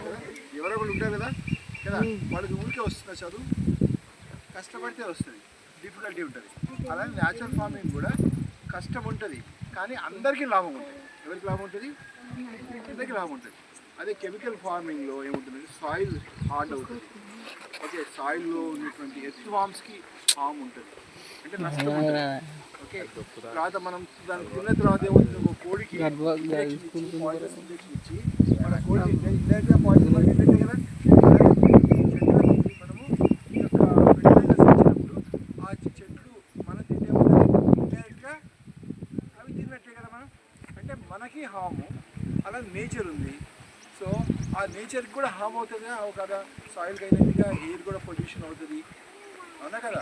కదా, ఎవరో ఒకళ్ళు ఉంటారు కదా కదా, వాళ్ళకి ఊరికే వస్తుంది చదువు, కష్టపడితే వస్తుంది, డిఫికల్టీ ఉంటుంది. అలాగే న్యాచురల్ ఫార్మింగ్ కూడా కష్టం ఉంటుంది కానీ అందరికీ లాభం ఉంటుంది. ఎవరికి లాభం ఉంటుంది? అందరికీ లాభం ఉంటుంది. అదే కెమికల్ ఫార్మింగ్లో ఏముంటుంది, సాయిల్ హార్డ్ అవుతుంది. ఓకే, సాయిల్లో ఉన్నటువంటి ఎర్త్ వామ్స్కి హామ్ ఉంటుంది, అంటే నష్టం ఉంటుంది. ఓకే, తర్వాత మనం దాన్ని తిన్న తర్వాత ఏమవుతుంది, ఒక కోడికి పాయిజన్ ఇంజెక్షన్ ఇచ్చి మన కోడి ఇండైరెక్ట్గా పాయిజన్ ఏంటంటే కదా, మనము ఈ యొక్క ఫెర్టిలైజర్స్ ఇచ్చినప్పుడు ఆ చెట్లు మనం తింటే ఇండైరెక్ట్గా అవి తిన్నట్టే కదా మనం, అంటే మనకి హాము. అలా నేచర్ ఉంది, సో ఆ నేచర్కి కూడా హామ్ అవుతుంది కదా, సాయిల్కి అయినట్టుగా ఎయిర్ కూడా పొల్యూషన్ అవుతుంది, అవునా కదా.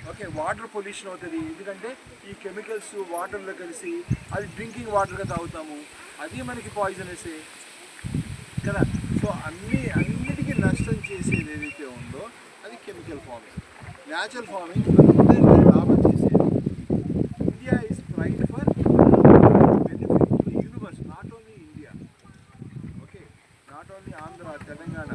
ఓకే, వాటర్ పొల్యూషన్ అవుతుంది, ఎందుకంటే ఈ కెమికల్స్ వాటర్లో కలిసి అది డ్రింకింగ్ వాటర్గా తాగుతాము, అది మనకి పాయిజనసే కదా. సో అన్నిటికీ నష్టం చేసేది ఏదైతే ఉందో అది కెమికల్ ఫార్మింగ్. న్యాచురల్ ఫార్మింగ్ అందరికీ లాభం చేసేది. India is pride for benefit to universe, not only India. Okay, not only Andhra, Telangana,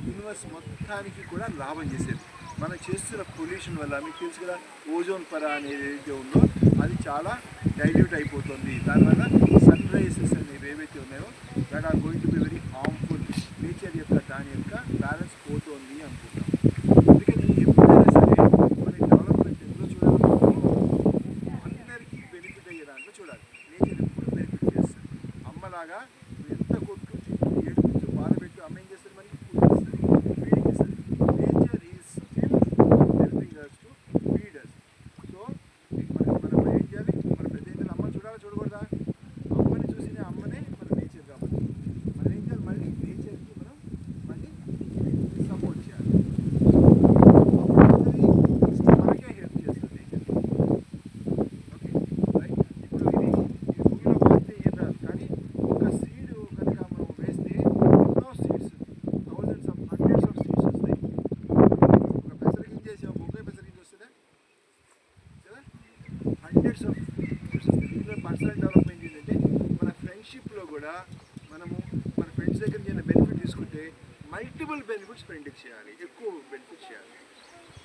universe మొత్తానికి కూడా లాభం చేసేది. మనం చేస్తున్న పొల్యూషన్ వల్ల మీకు తెలుసు కదా, ఓజోన్ పొర అనేది ఏదైతే ఉందో అది చాలా డైల్యూట్ అయిపోతుంది. దానివల్ల సన్ రైజెస్ అనేవి ఏవైతే ఉన్నాయో that are going to be very harmful. Nature యొక్క దాని యొక్క బ్యాలెన్స్ పోతుంది అనుకుంటాం. అందుకని ఎప్పుడైనా సరే మన డెవలప్మెంట్ ఎందులో చూడాలి, అందరికీ బెనిఫిట్ అయ్యే దాంట్లో చూడాలి. నేచర్ ఎప్పుడు బెనిఫిట్ చేస్తుంది. అమ్మలాగా ఎంత కొట్టు ఏడుపు బాధపెట్టు అమ్మ ఏం చేస్తుంది, మనకి ఫుడ్ ఇస్తుంది, ఫీడింగ్ ఇస్తుంది. Nature is helping us to feed us. So మనం ఏం చేయాలి, మన పెద్ద అమ్మని చూడాలా చూడకూడదా? అమ్మని చూసిన అమ్మనే మన నేచర్ కాబట్టి మనం ఏం చేయాలి, మళ్ళీ నేచర్కి మనం మళ్ళీ సపోర్ట్ చేయాలి. మనకే హెల్ప్ చేస్తుంది నేచర్. Okay right. ఇప్పుడు ఇది భూమిలో పాస్తే ఏం రాదు, కానీ ఒక సీడ్ కనుక మనం వేస్తే ఎన్నో seeds, thousands of hundreds of seeds వస్తాయి. ఒక పెసరగింజ వేసి ఒకే పెసరగింజ వస్తుందా కదా, హండ్రెడ్స్ ఆఫ్ సీడ్స్ వస్తాయి. దీంట్లో పర్సనల్ డెవలప్మెంట్ ఏంటంటే మన ఫ్రెండ్షిప్లో కూడా మనము మన ఫ్రెండ్స్ దగ్గర నుంచి బెనిఫిట్ తీసుకుంటే మల్టిపుల్ బెనిఫిట్స్ ఫ్రెండ్కి చేయాలి, ఎక్కువ బెనిఫిట్స్ చేయాలి.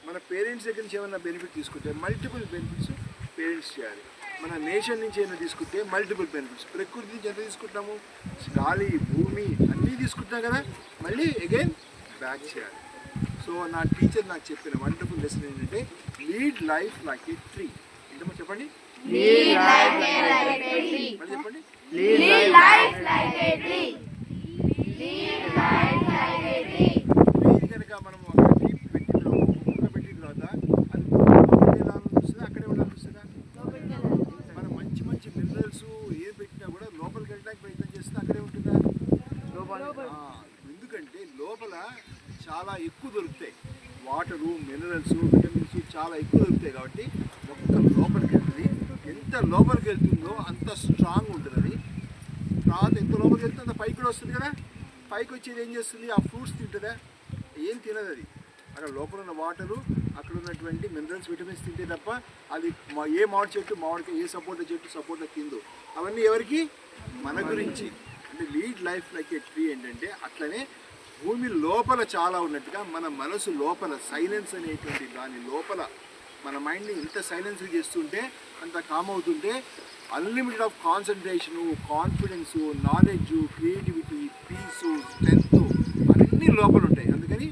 మన పేరెంట్స్ దగ్గర నుంచి ఏమైనా బెనిఫిట్ తీసుకుంటే మల్టిపుల్ బెనిఫిట్స్ పేరెంట్స్ చేయాలి. మన నేషన్ నుంచి ఏమైనా తీసుకుంటే మల్టిపుల్ బెనిఫిట్స్. ప్రకృతి నుంచి ఎంత తీసుకుంటాము, గాలి భూమి అన్నీ తీసుకుంటున్నాం కదా, మళ్ళీ అగైన్ బ్యాక్ చేయాలి. సో నా టీచర్ నాకు చెప్పిన వండర్ఫుల్ లెసన్ ఏంటంటే లీడ్ లైఫ్ లైక్ ఏ ట్రీ. ఏంటమ్మా చెప్పండి, మళ్ళీ చెప్పండి. ట్రీ కనుక మనం ఒక ట్రీ పెట్టిన మొక్క పెట్టిన తర్వాత అది ఎలా అనిపిస్తుందా, అక్కడే ఉండాలనిపిస్తుందా? మనం మంచి మంచి మినరల్స్ ఏం పెట్టినా కూడా లోపలికి వెళ్ళడానికి ప్రయత్నం చేస్తే అక్కడే ఉంటుందా? ఎందుకంటే లోపల చాలా ఎక్కువ దొరుకుతాయి, వాటరు మినరల్స్ విటమిన్స్ చాలా ఎక్కువ దొరుకుతాయి కాబట్టి మొక్క లోపలికి వెళ్తుంది. ఎంత లోపలికి వెళ్తుందో అంత స్ట్రాంగ్ ఉంటుంది అది. తర్వాత ఎంత లోపలికి వెళ్తుందో అంత పైకి కూడా వస్తుంది కదా. పైకి వచ్చేది ఏం చేస్తుంది, ఆ ఫ్రూట్స్ తింటుందా? ఏం తినదు అది. అక్కడ లోపల ఉన్న వాటరు, అక్కడ ఉన్నటువంటి మినరల్స్ విటమిన్స్ తింటే తప్ప అది ఏ మామిడి చెట్టు మామిడికి, ఏ సపోటా చెట్టు సపోటా తిందు. అవన్నీ ఎవరికి? మన గురించి. అంటే లీడ్ లైఫ్ లైక్ ఏ ట్రీ ఏంటంటే అట్లనే భూమి లోపల చాలా ఉన్నట్టుగా మన మనసు లోపల సైలెన్స్ అనేటువంటి దాని లోపల మన మైండ్ని ఇంత సైలెన్స్ చేస్తుంటే, అంత కామ్ అవుతుంటే unlimited of concentration, confidence, knowledge, creativity, piece, strength అన్నీ లోపల ఉంటాయి. అందుకని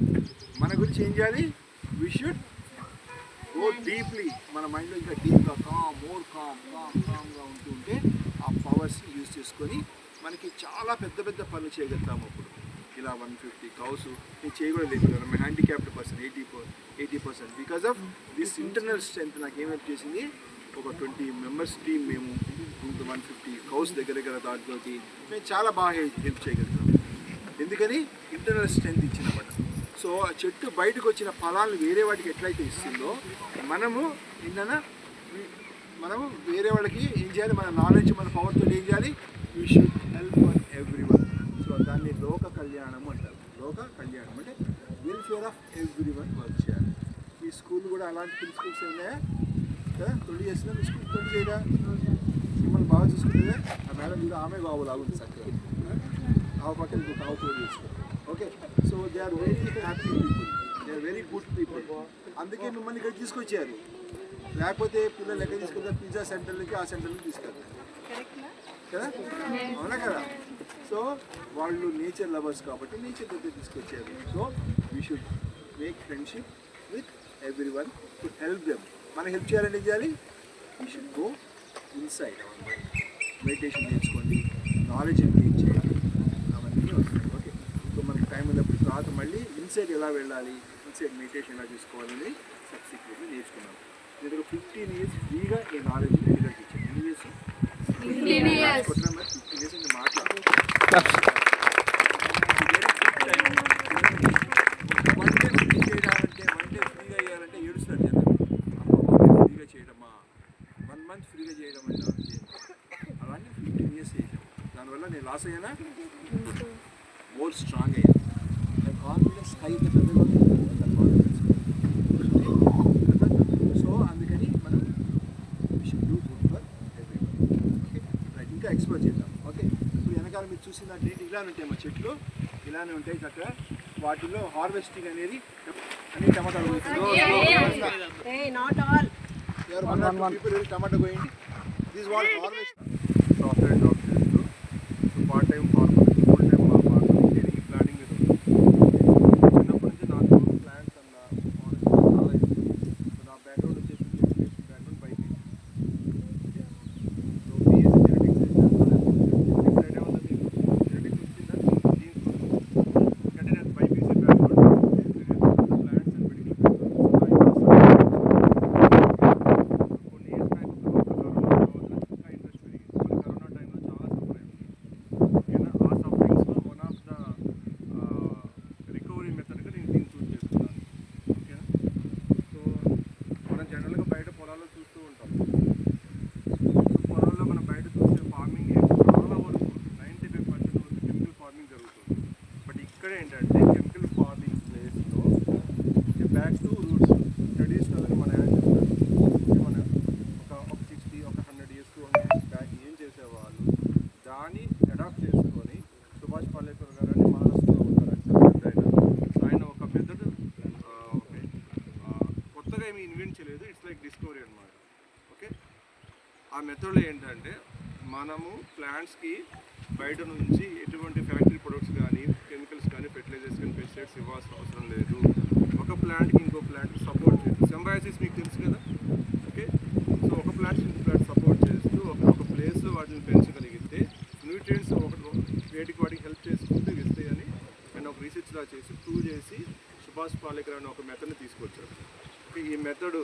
మన గురించి ఏం చేయాలి, వీ షుడ్ గో డీప్లీ. మన మైండ్లో ఇంకా డీప్గా కామ్గా ఉంటుంటే ఆ పవర్స్ని యూజ్ చేసుకొని మనకి చాలా పెద్ద పెద్ద పనులు చేయగలుగుతాము. అప్పుడు ఇలా 150 cows నేను చేయకూడలేదు, handicapped person 80% because of this internal strength నాకు ఏం హెల్ప్ చేసింది. ఒక 20 members టీం, మేము 150 cows దగ్గర దాంట్లోకి మేము చాలా బాగా హెల్ప్ చేయగలుగుతాం. ఎందుకని ఇంటర్నల్ స్ట్రెంత్ ఇచ్చినమాట. సో ఆ చెట్టు బయటకు వచ్చిన ఫలాలను వేరే వాటికి ఎట్లయితే ఇస్తుందో మనము వేరే వాళ్ళకి ఏం చేయాలి, మన నాలెడ్జ్ మన పవర్తో ఏం చేయాలి, we should help for everyone. So దాన్ని లోక కళ్యాణం అంటారు. లోక కళ్యాణం అంటే వెల్ఫేర్ ఆఫ్ ఎవ్రీవన్ వర్క్ చేయాలి. ఈ స్కూల్ కూడా అలాంటి ప్రిన్సిపల్స్ ఉన్నాయా కదా. తొలి చేసినా మీ స్కూల్ తొలి చేయగా మిమ్మల్ని బాగా చూసుకుంటే ఆ మేడం మీద ఆమె బాబు లాగుంది చక్కగా. ఆవు పక్కన ఇంకొక ఆవు తోడు చేసుకో. Okay. Okay. So they are very happy people, they are very good people. అందుకే మిమ్మల్ని ఇక్కడ తీసుకొచ్చారు. లేకపోతే పిల్లలు ఎక్కడ తీసుకెళ్తారు? పిజ్జా సెంటర్లకి, ఆ సెంటర్లకి తీసుకెళ్తారు కదా, అవునా కదా? సో వాళ్ళు నేచర్ లవర్స్ కాబట్టి నేచర్ దగ్గర తీసుకొచ్చారు. So we should make friendship with every one to help them. మనం హెల్ప్ చేయాలంటే చేయాలి, we should go inside our mind, meditation నేర్చుకోండి, నాలెడ్జ్ ఇంక్రీజ్ చేయండి, అవన్నీ వస్తాయి. ఓకే. సో మనకి టైం ఉన్నప్పుడు తర్వాత మళ్ళీ ఇన్సైడ్ ఎలా వెళ్ళాలి, ఇన్సైడ్ మెడిటేషన్ ఎలా చేసుకోవాలని సబ్సిక్వెంట్గా నేర్చుకున్నాం. నేను 15 years ఫ్రీగా ఈ నాలెడ్జ్ రిజల్ట్ ఇచ్చాను. ఎన్ని ఇయర్స్? 15 years. 15 years అంటే మాట్లాడు. వన్ డే ఫ్రీ చేయాలంటే, వన్ డే ఫ్రీగా చేయాలంటే ఏడుస్తారు జనం. అమ్మ ఫ్రీగా చేయడమా, 1 month ఫ్రీగా చేయడం అంటే అలాంటి 15 years చేసాం. దానివల్ల నేను లాస్ అయ్యానా? మోర్ స్ట్రాంగ్ అయ్యాను. కాన్ఫిడెన్స్ హై పెద్దగా కాన్ఫిడెన్స్. సో అందుకని మనం do good for everyone. Okay. Right, ఇంకా ఎక్స్ప్లోర్ చేద్దాం. ఓకే. ఇప్పుడు వెనకాల మీరు చూసినట్టు ఇలానే ఉంటాయి మా చెట్లు, ఇలానే ఉంటాయి చక్కగా. వాటిలో హార్వెస్టింగ్ అనేది అన్ని టమాటాలు టమాటా పోయింది. This what harvest software job చేస్తూ part time farmer, full time farmer, దీనికి ప్లానింగ్ మీద చిన్నప్పటి నుంచి నాకు ప్లాంట్స్ అన్న ఫారెస్ట్ చాలా ఇష్టం. సో నా బ్యాక్గ్రౌండ్ వచ్చేసి background BiPC. So BSc genetics genetics idea ఉందా మీకు? జెనెటిక్స్ వచ్చిందా? అంటే నేను BiPC background plants and medical కొన్ని ఇయర్స్ బ్యాక్ కరోనా ఇంకా ఇంట్రెస్ట్ పెరిగింది. కరోనా టైంలో చాలా సఫర్ అయ్యాం. ఓకేనా? ఆ సఫరింగ్స్లో వన్ ఆఫ్ ద రికవరీ మెథడ్గా నేను దీన్ని చూస్ చేసుకున్నాను. ఓకేనా? సో మనం జనరల్గా బయట పొలాల్లో చూస్తూ ఉంటాం. సో పొలాల్లో మనం బయట చూసే ఫార్మింగ్ చాలా వరకు 95% వరకు కెమికల్ ఫార్మింగ్ జరుగుతుంది. బట్ ఇక్కడ ఏంటంటే కెమికల్ ఫార్మింగ్ ప్లేస్లో బ్యాక్ టు రూట్స్ ట్రెడిషనల్గా మన యాన్సిస్టర్స్ మన ఒక 60 ఒక 100 years 200 years బ్యాక్ ఏం చేసేవాళ్ళు దాన్ని అడాప్ట్ చేసుకొని సుభాష్ పాలేకర్ గారు అని మహారాష్ట్రలో ఉంటారు. ఆయన ఒక మెథడ్ కొత్తగా ఏమి ఇన్వెంట్ చేయలేదు. ఇట్స్ లైక్ డిస్కవరీ అనమాట. ఓకే. ఆ మెథడ్లో ఏంటంటే మనము ప్లాంట్స్కి బయట నుంచి ఎటువంటి ఫ్యాక్టరీ ప్రొడక్ట్స్ కానీ కెమికల్స్ కానీ ఫెర్టిలైజర్స్ కానీ పెస్టిసైడ్స్ ఇవ్వాల్సిన అవసరం లేదు. ఒక ప్లాంట్కి ఇంకో ప్లాంట్కి సపోర్ట్ చేస్తూ, సింబయాసిస్ మీకు తెలుసు కదా. ఓకే. సో ఒక ప్లాంట్ ఇంకో ప్లాంట్ సపోర్ట్ చేస్తూ ఒక ప్లేస్లో వాటిని పెంచగలిగితే న్యూట్రియంట్స్ వేటికి వాటికి హెల్ప్ చేసుకుంటూ ఇస్తాయని ఆయన ఒక రీసెర్చ్లా చేసి ప్రూవ్ చేసి సుభాష్ పాలేకర్ అనే ఒక మెథడ్ని తీసుకొచ్చారు. ఓకే. ఈ method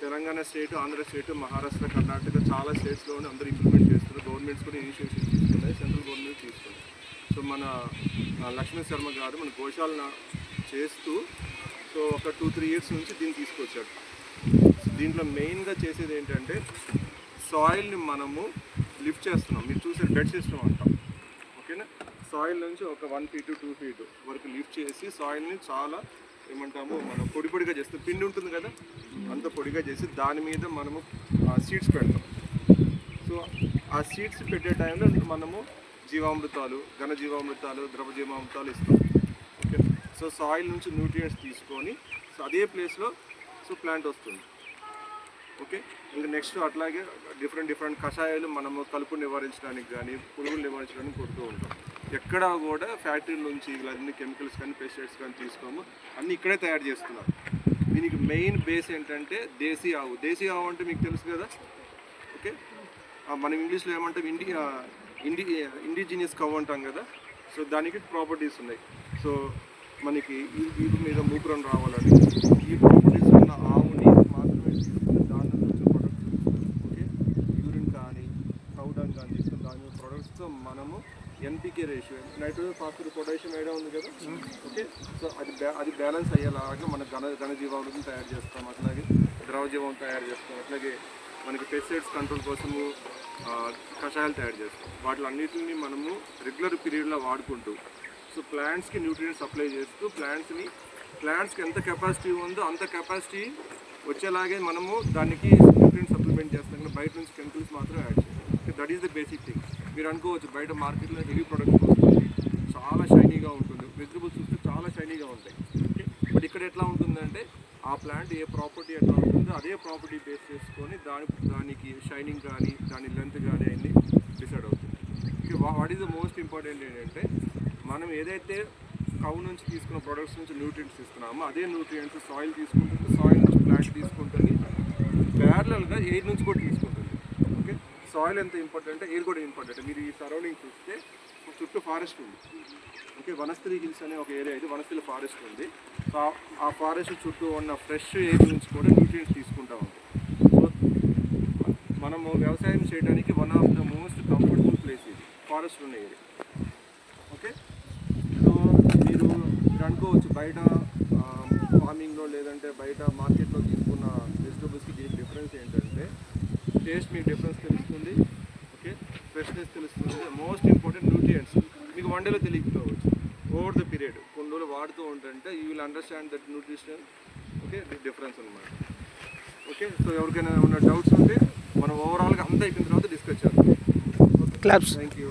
Telangana state, Andhra state, Maharashtra, Karnataka చాలా స్టేట్స్లోనే అందరూ ఇంప్లిమెంట్ చేస్తున్నారు. గవర్నమెంట్స్ కూడా ఇనిషియేటివ్స్ తీసుకున్నాయి, సెంట్రల్ గవర్నమెంట్ తీసుకున్నాయి. సో మన లక్ష్మీ శర్మ గారు మన గోశాలన చేస్తూ సో ఒక 2-3 years నుంచి దీన్ని తీసుకొచ్చాడు. దీంట్లో మెయిన్గా చేసేది ఏంటంటే సాయిల్ని మనము లిఫ్ట్ చేస్తున్నాం. మీరు చూసే బెడ్ సిస్టమ్ అంటాం. ఓకేనా? సాయిల్ నుంచి ఒక 1 feet to 2 feet వరకు లిఫ్ట్ చేసి సాయిల్ని చాలా ఏమంటాము మనం పొడి పొడిగా చేస్తాం. పిండి ఉంటుంది కదా, అంత పొడిగా చేసి దాని మీద మనము సీడ్స్ పెడతాం. సో ఆ సీడ్స్ పెట్టే టైంలో మనము జీవామృతాలు, ఘన జీవామృతాలు, ద్రవ జీవామృతాలు ఇస్తాం. ఓకే. సో సాయిల్ నుంచి న్యూట్రియంట్స్ తీసుకొని సో అదే ప్లేస్లో సో ప్లాంట్ వస్తుంది. ఓకే. ఇంకా నెక్స్ట్ అట్లాగే డిఫరెంట్ కషాయాలు మనము కలుపు నివారించడానికి కానీ పురుగులు నివారించడానికి కొడుతూ ఉంటాం. ఎక్కడా కూడా ఫ్యాక్టరీ నుంచి ఇవన్నీ కెమికల్స్ కానీ పెస్టిసైడ్స్ కానీ తీసుకోము, అన్నీ ఇక్కడే తయారు చేస్తున్నారు. దీనికి మెయిన్ బేస్ ఏంటంటే దేశీ ఆవు. దేశీ ఆవు అంటే మీకు తెలుసు కదా. ఓకే. మనం ఇంగ్లీష్లో ఏమంటాం ఇండిజినియస్ కవ్ అంటాం కదా. సో దానికి ప్రాపర్టీస్ ఉన్నాయి. సో మనకి వీపు మీద మూపురం రావాలని ఈ ప్రాపర్టీస్ ఉన్న ఆవుని మాత్రమే తీసుకుని దాని నుంచి ప్రొడక్ట్స్, ఓకే, యూరిన్ కానీ పౌడర్ కానీ తీసుకుని దాని ప్రొడక్ట్స్తో మనము NPK ratio, nitrogen phosphorus potassium idea ఉంది కదా. ఓకే. సో అది బ్యాలెన్స్ అయ్యేలాగా మన ఘనజీవామృతం తయారు చేస్తాం, అట్లాగే ద్రవజీవం తయారు చేస్తాం, అట్లాగే మనకి పెస్టిసైడ్స్ కంట్రోల్ కోసము కషాయాలు తయారు చేస్తాం. వాటిలన్నిటిని మనము రెగ్యులర్ పీరియడ్లో వాడుకుంటూ సో ప్లాంట్స్కి న్యూట్రియంట్స్ సప్లై చేస్తూ ప్లాంట్స్కి ఎంత కెపాసిటీ ఉందో అంత కెపాసిటీ వచ్చేలాగే మనము దానికి న్యూట్రియంట్ సప్లిమెంట్ చేస్తాం. కానీ బయట నుంచి కెమికల్స్ మాత్రం యాడ్ చేస్తాం. That is the basic thing. మీరు అనుకోవచ్చు బయట మార్కెట్లో హెవీ ప్రొడక్ట్స్ వస్తుంది, చాలా షైనీగా ఉంటుంది, వెజిటబుల్స్ చూస్తే షైనీగా ఉంటాయి. ఓకే, బట్ ఇక్కడ ఎట్లా ఉంటుందంటే ఆ ప్లాంట్ ఏ ప్రాపర్టీ ఎట్లా ఉంటుందో అదే ప్రాపర్టీ బేస్ చేసుకొని దానికి షైనింగ్ కానీ దాని లెంత్ కానీ అన్ని డిసైడ్ అవుతుంది. Okay, what is the most important ఏంటంటే మనం ఏదైతే కౌ నుంచి తీసుకున్న ప్రొడక్ట్స్ నుంచి న్యూట్రియంట్స్ ఇస్తున్నామో అదే న్యూట్రియంట్స్ సాయిల్ తీసుకుంటుంది, సాయిల్ నుంచి ప్లాంట్ తీసుకుంటుంది, ప్యారలల్గా ఎయిర్ నుంచి కూడా తీసుకుంటుంది. ఓకే, సాయిల్ ఎంత ఇంపార్టెంట్ అంటే ఎయిర్ కూడా ఇంపార్టెంట్. మీరు ఈ సరౌండింగ్ చూస్తే చుట్టూ ఫారెస్ట్ ఉంది. ఓకే, వనస్థలి హిల్స్ అనే ఒక ఏరియా ఇది, వనస్థలి ఫారెస్ట్ ఉంది. సో ఆ ఫారెస్ట్ చుట్టూ ఉన్న ఫ్రెష్ ఎయిర్ నుంచి కూడా న్యూట్రియంట్స్ తీసుకుంటా ఉంటాం. సో మనము వ్యవసాయం చేయడానికి one of the most comfortable place ఇది, ఫారెస్ట్ ఉన్న ఏరియా. ఓకే, సో మీరు అనుకోవచ్చు బయట ఫార్మింగ్లో లేదంటే బయట మార్కెట్లో తీసుకున్న వెజిటబుల్స్కి దీనికి డిఫరెన్స్ ఏంటంటే టేస్ట్ మీకు డిఫరెన్స్ తెలుస్తుంది. ఓకే, ఫ్రెష్నెస్ తెలుస్తుంది. మోస్ట్ ఇంపార్టెంట్ న్యూట్రియంట్స్ మీకు వన్ డేలో తెలియకపోవచ్చు. ఓవర్ ద పీరియడ్ కొన్ని రోజులు వాడుతూ ఉంటుంటే you will understand that nutrition. Okay, difference అనమాట. ఓకే, సో ఎవరికైనా ఉన్న డౌట్స్ ఉంటే మనం ఓవరాల్గా అంతా అయిపోయిన తర్వాత డిస్కస్ చేద్దాం. క్లాప్స్. Thank you.